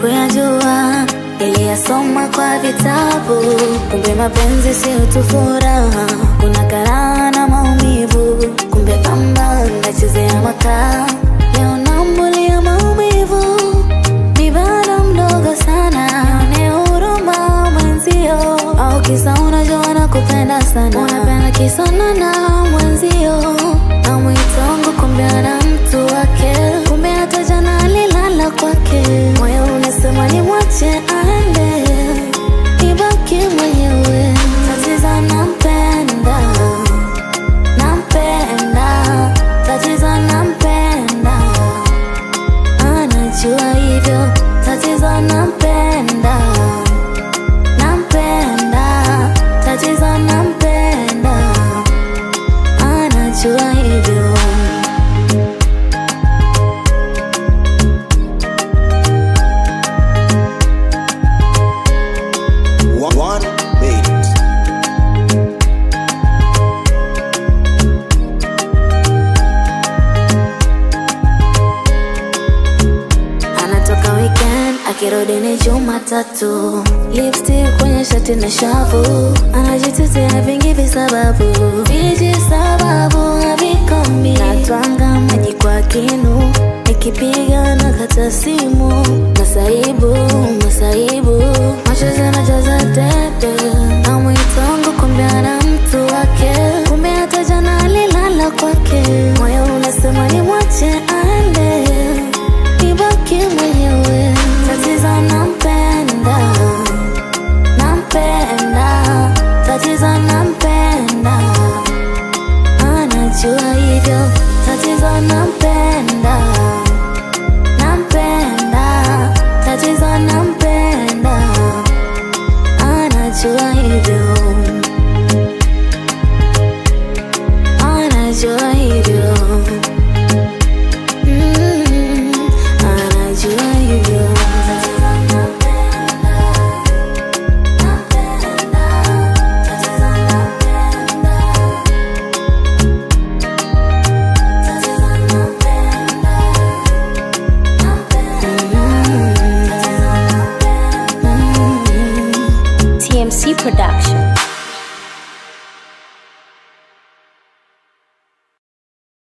kuyajua, niliyasoma kwa vitabu. Kumbe mapenzi sio tu furaha, kuna karaha na maumivu. Kumbe pamba nachezea makaa, leo nambulia maumivu. Mi bado mdogo sana, nione huruma mwenzio. Au kisa unajua nakupenda sana, unapenda kisana na mwenzio. Na mwitongo kumbe ana mtu wake, kumbe hata jana alilala kwake. Moyo unasema ni mwache aende, nibaki mwenyewe. Tatizo nampenda, nampenda. Tatizo nampenda, anajua hivyo. Tatizo nampenda, nampenda. Tatizo nampenda, anajua hivyo. Akirudi ni Jumatatu, lipstick kwenye shati na shavu. Anajitetea vingi visababu, vijisababu havikomi. Natwanga maji kwa kinu, nikipiga na kata simu. Masaibu, masaibu, macho zinajaza tepe. Na mwitongo kumbe ana mtu wake, kumbe hata jana alilala kwake. Moyo unasema ni mwache aende, nibaki mwenyewe. Tatizo nampenda, nampenda. Tatizo nampenda, anajua hivyo. Tatizo nampenda, nampenda. Tatizo nampenda, anajua hivyo. Anajua hivyo. Anajua hivyo. TMC Production.